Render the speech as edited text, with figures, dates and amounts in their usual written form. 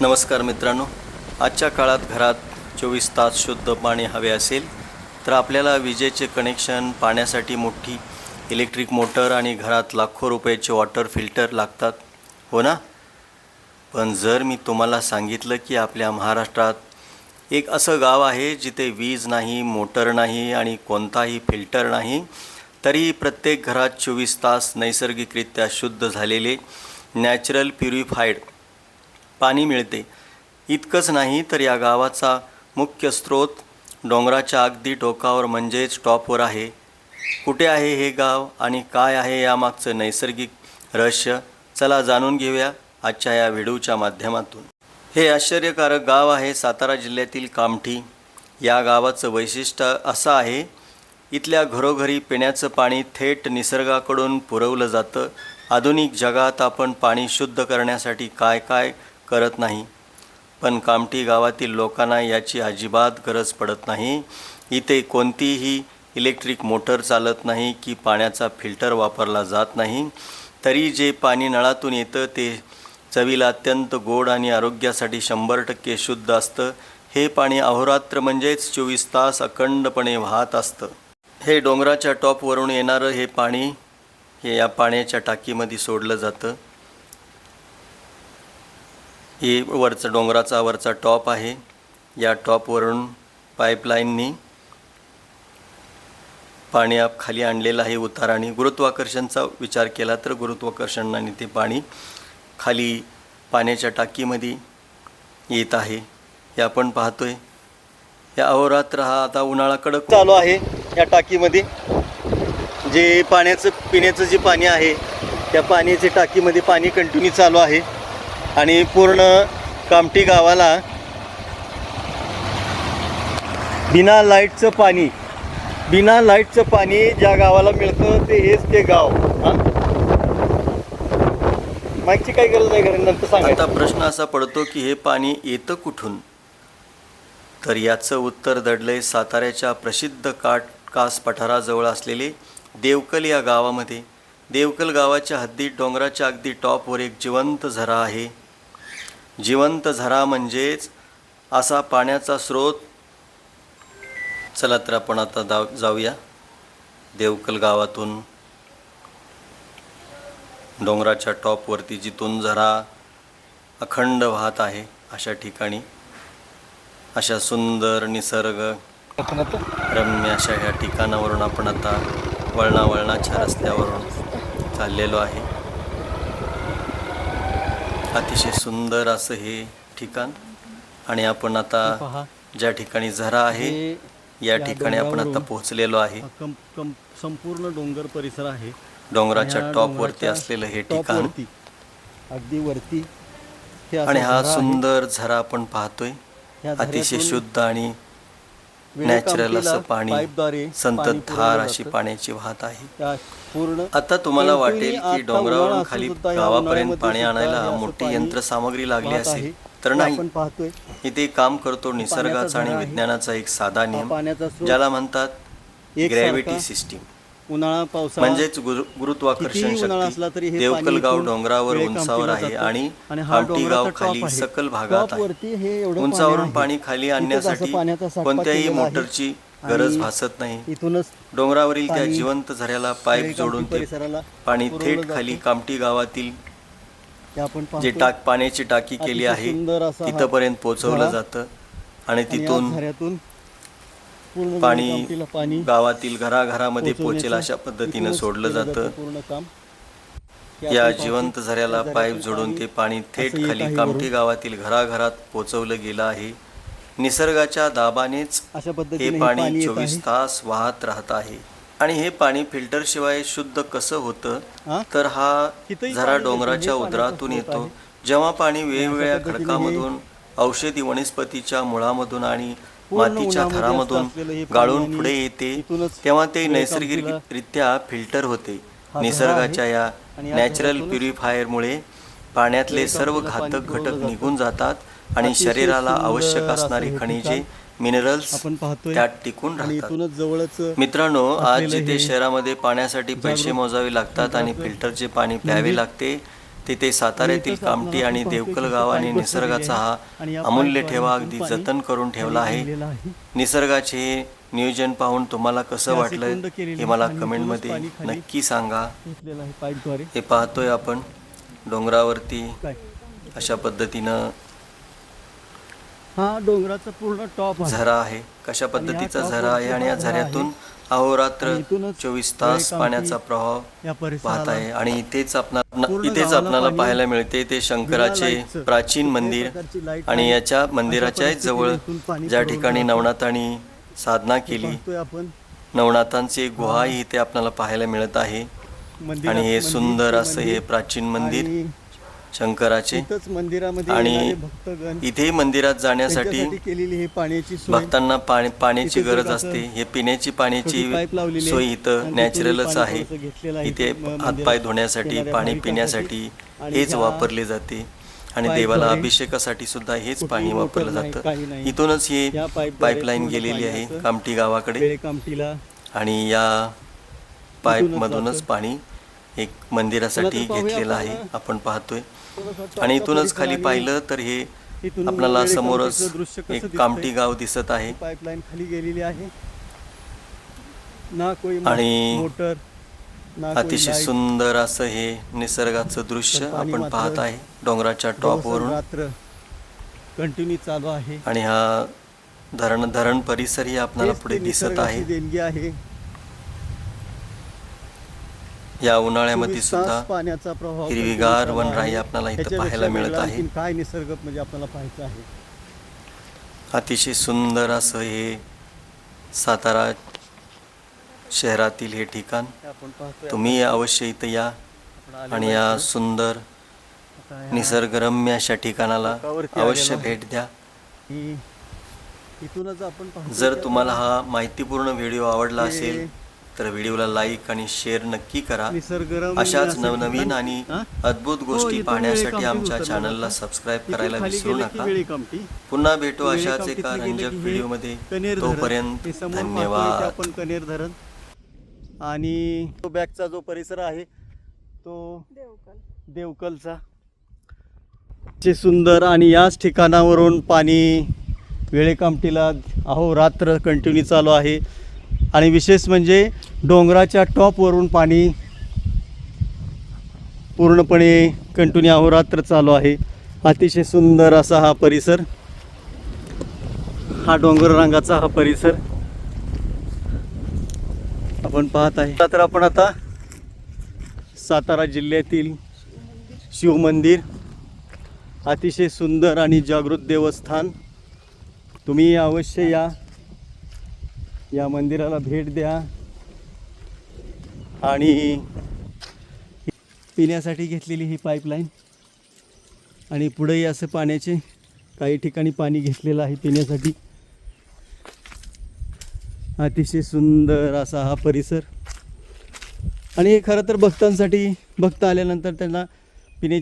नमस्कार मित्रांनो, आजच्या काळात घरात 24 तास शुद्ध पाणी हवे असेल तर आपल्याला विजेचे कनेक्शन, पाण्यासाठी मोठी इलेक्ट्रिक मोटर आणि घरात लाखो रुपयाचे वॉटर फिल्टर लागतात, हो ना? पण जर मी तुम्हाला सांगितलं की आपल्या महाराष्ट्रात एक असं गाव आहे जिथे वीज नाही, मोटर नाही आणि कोणताही फिल्टर नाही, तरी प्रत्येक घरात 24 तास नैसर्गिकरित्या शुद्ध झालेले नॅचरल प्युरिफाईड पाणी मिळते. इतकंच नाही तर या गावाचा मुख्य स्रोत डोंगराच्या अगदी टोकावर म्हणजेच टॉपवर आहे. कुठे आहे हे गाव आणि काय आहे यामागचं नैसर्गिक रहस्य? चला जाणून घेऊया आजच्या या व्हिडिओच्या माध्यमातून. हे आश्चर्यकारक गाव आहे सातारा जिल्ह्यातील कामठी. या गावाचं वैशिष्ट्य असं आहे, इथल्या घरोघरी पिण्याचं पाणी थेट निसर्गाकडून पुरवलं जातं. आधुनिक जगात आपण पाणी शुद्ध करण्यासाठी काय काय करत नाही, पण कामठी गावातील लोकांना याची अजिबात गरज पडत नाही. इथे कोणतीही इलेक्ट्रिक मोटर चालत नाही की पाण्याचा फिल्टर वापरला जात नाही. तरी जे पाणी नळातून येतं ते चवीला अत्यंत गोड आणि आरोग्यासाठी 100% शुद्ध असतं. हे पाणी अहोरात्र म्हणजेच 24 तास अखंडपणे वाहत असतं. हे डोंगराच्या टॉपवरून येणारं हे पाणी हे या पाण्याच्या टाकीमध्ये सोडलं जातं. हे डोंगराचा वरचा टॉप आहे. या टॉपवरून पाईपलाईननी पाणी खाली आणलेलं आहे उताराने. गुरुत्वाकर्षणचा विचार केला तर गुरुत्वाकर्षणाने ते पाणी खाली पाण्याच्या टाकीमध्ये येत आहे. हे आपण पाहतोय. या अहोरात्र हा आता उन्हाळा कडक चालू आहे. या टाकीमध्ये जे पिण्याचं जे पाणी आहे त्या पाण्याच्या टाकीमध्ये पाणी कंटिन्यू चालू आहे आणि पूर्ण कामठी गावाला बिना लाईटचं पाणी ज्या गावाला मिळतं हेच ते गाव. मागची काही गरज नाही, कारण नंतर सांगा. आता प्रश्न असा पडतो की हे पाणी येतं कुठून? तर याचं उत्तर दडलंय साताऱ्याच्या प्रसिद्ध कास पठाराजवळ असलेले देवकल या गावामध्ये. देवकल गावाच्या हद्दीत डोंगराच्या अगदी टॉपवर एक जिवंत झरा आहे. जिवंत झरा म्हणजेच असा पाण्याचा स्रोत. चला तर आपण आता जाऊया देवकल गावातून डोंगराच्या टॉपवरती जिथून झरा अखंड वाहत आहे अशा ठिकाणी, अशा सुंदर निसर्ग रम्य अशा ह्या ठिकाणावरून आपण आता वळणाच्या रस्त्यावरून चाललेलो आहे. अतिशय सुंदर असं हे ठिकाण. आणि आपण आता ज्या ठिकाणी झरा आहे या ठिकाणी आपण आता पोहोचलेलो आहे. संपूर्ण डोंगर परिसर आहे. डोंगराच्या टॉपवरती असलेलं हे ठिकाण अगदी वरती. आणि हा सुंदर झरा आपण पाहतोय. अतिशय शुद्ध आणि नॅचरल असं पाणी संततधार अशी पाण्याची वाहत आहे. आता तुम्हाला वाटेल की डोंगरावरून खाली गावापर्यंत पाणी आणायला मोठी यंत्रसामग्री लागली असेल, तर नाही. इथे काम करतो निसर्गाचा आणि विज्ञानाचा एक साधा नियम, ज्याला म्हणतात ग्रॅव्हिटी सिस्टीम, उन्हाळा पावसाळा म्हणजेच गुरुत्वाकर्षण शक्ती. देवकल गाव डोंगरावर उंचावर आहे आणि कामठी गाव खाली सकल भागात आहे. उंचावरून पाणी खाली आणण्यासाठी कोणत्याही मोटरची गरज भासत नाही. डोंगरावरील त्या जिवंत झऱ्याला पाईप जोडून ते पाणी थेट खाली कामठी गावातील जे पाण्याची टाकी केली आहे तिथपर्यंत पोहोचवलं जातं आणि तिथून पाणी गावातील घराघरामध्ये पोचेल अशा पद्धतीनं सोडलं जातं. या जिवंत झऱ्याला पाईप जोडून ते पाणी थेट खाली कामठी गावातील घराघरात पोचवलं गेलं आहे. निसर्गाच्या दाबानेच हे पाणी 24 तास वाहत राहत आहे. आणि हे पाणी फिल्टर शिवाय शुद्ध कसं होतं? तर हा झरा डोंगराच्या उदरातून येतो. जेव्हा पाणी वेगवेगळ्या खडकामधून, औषधी वनस्पतीच्या मुळामधून आणि मातीच्या थरामधून गाळून पुढे येते, तेव्हा ते नैसर्गिकरित्या फिल्टर होते. निसर्गाच्या या नॅचरल प्युरिफायरमुळे पाण्यातले सर्व घातक घटक निघून जातात आणि शरीराला आवश्यक असणारी खनिजे, मिनरल्स त्यात टिकून राहतात. मित्रांनो, आज जिथे शहरामध्ये पाण्यासाठी पैसे मोजावे लागतात आणि फिल्टरचे पाणी प्यावे लागते, तिथे साताऱ्यातील इथंच कामठी आपल्याला आणि खूप देवकल पाईप गाव आणि बसवलेले निसर्गाचा आहे. आणि हा या अमूल्य पाईपद्वारे ठेवा इथून अगदी पाणी जतन करून ठेवला खाली आहे. गेलेलं आहे. निसर्गाचे हे नियोजन पाहून तुम्हाला कसं हे असे वाटलं कुंड केलेले हे मला आणि इथूनच कमेंटमध्ये पाणी खाली नक्की सांगा. घेतलेलं आहे पाईपद्वारे. हे पाहतोय आपण डोंगरावरती काय अशा पद्धतीनं हा डोंगराचा पूर्ण टॉप आहे. झरा आहे. कशा पद्धतीचा टॉपवरती झरा आहे आणि या हा झरा झऱ्यातून आहे. अहोरात्र आणि इथूनच 24 तास कामठी पाण्याचा प्रवाह या वाहत परिसराला आहे. आणि इथेच पूर्ण इथेच गावाला आपल्याला पाणी पाहायला मिळते ते शंकराचे लाईटचं. प्राचीन कुठल्याही मंदिर. प्रकारची लाईट आणि नाही. याच्या अशा मंदिराच्या परिस्थितीत जवळ इथून पाणी ज्या पुरवलं ठिकाणी जातं. नवनाथांनी साधना केली, पाहतोय आपण नवनाथांची एक गुहाही इथे आपल्याला पाहायला मिळत आहे. मंदिरात आणि हे मंदिर सुंदर ते असं हे मंदिर प्राचीन मंदिर आणि शंकराचे. इथंच मंदिरामध्ये आणि येणारे भक्तगण इथे मंदिरात जाण्यासाठी त्यांच्यासाठी केलेली ही पाण्याची सोय. भक्तांना पाण्याची इथे गरज तर असते. असं हे पिण्याची पाण्याची छोटी पाईप लावलेली सोय आहे. इथं आणि नॅचरलच तिथून आहे. पाणी घेतलेलं आहे इथे मंदिरात हातपाय धुण्यासाठी, येणाऱ्या पाणी भाविकांसाठी. पिण्यासाठी आणि हेच ह्या वापरले जाते. आणि पाईपद्वारे देवाला अभिषेकासाठी सुद्धा हेच कुठलीही पाणी मोटर वापरलं नाही, काही जातं. नाही. इथूनच ही या पाईपद्वारे पाईपलाईन पूर्ण गेलेली पाणी आहे असं कामठी गावाकडे. बेळकामठीला आणि या पाईपमधूनच जातं. पाणी एक मंदिरासाठी चला तर पाहूया घेतलेलं आहे. आपण. आपण पाहतोय. थोडासा आणि टॉपचा इथूनच परिसर खाली आणि पाहिलं तर हे इथून आपल्याला बेळकामठीचं समोरच दृश्य कसं एक दिसतंय. कामठी गाव दिसत आहे. पाईपलाईन खाली गेलेली आहे. ना कोई आणि मोटर ना कोई अतिशय लाईट. सुंदर असं हे निसर्गाचं दृश्य तर पाणी आपण मात्र पाहत आहे डोंगराच्या टॉपवरून. रात्र कंटिन्यू चालू आहे. आणि हा धरण परिसरही आपल्याला हेच पुढे ती दिसत निसर्गाची आहे. देणगी आहे. या उन्हाळ्यामध्ये 24 सुद्धा तास पाण्याचा प्रभाव हिरवीगार कंटिन्यू चालू वनराई आहे. आपल्याला इथं ह्याच्यापेक्षा पाहायला मिळत वेगळं आहे. आणखीन काय निसर्ग म्हणजे आपल्याला पाहायचं आहे. अतिशय सुंदर असं हे सातारा शहरातील हे ठिकाण. आपण पाहतोय तुम्ही अवश्य इथं या आपण आलेलो आणि या आहे. सुंदर आता ह्या निसर्गरम्य अशा ठिकाणाला टोकावरती अवश्य आलेलो आहे. भेट द्या. ही- इथूनच आपण पाहतोय जर की तुम्हाला आपण हा माहितीपूर्ण व्हिडिओ आवडला हे असेल तर व्हिडिओला लाईक आणि शेअर नक्की करा. निसर्गरम्य अशाच असं नवनवीन ठिकाण. आणि हा? अद्भुत गोष्टी इथून पाहण्यासाठी वेळेकामठी आमच्या उतरलं चॅनलला जातं. सबस्क्राईब इथून करायला खाली विसरू गेलं की नका. वेळेकामठी. पुन्हा भेटू अशाच वेळेकामठीतनं एका गेलं की रंजक हे व्हिडिओमध्ये. कनेर धरण. तोपर्यंत हे समोर पाहतोय धन्यवाद. ते आपण कनेर धरण. आणि तो बॅकचा जो परिसर आहे तो देवकलचा चे सुंदर. आणि याच ठिकाणावरून पाणी वेळेकामठीला अहोरात्र कंटिन्यू चालू आहे. आणि विशेष म्हणजे डोंगराच्या टॉपवरून पाणी पूर्णपणे कंटिन्यू अहोरात्र चालू आहे. अतिशय सुंदर असा हा परिसर, हा डोंगर रंगाचा हा परिसर आपण पाहत आहे. तर आपण आता सातारा जिल्ह्यातील शिवमंदिर, अतिशय सुंदर आणि जागृत देवस्थान. तुम्ही अवश्य या मंदिराला भेट द्या. आणि पिण्यासाठी घेतलेली ही पाईपलाईन आणि पुढेही असं पाण्याचे काही ठिकाणी पाणी घेतलेलं आहे पिण्यासाठी. अतिशय सुंदर असा हा परिसर. आणि हे खरं तर भक्तांसाठी, भक्त आल्यानंतर त्यांना पिण्याची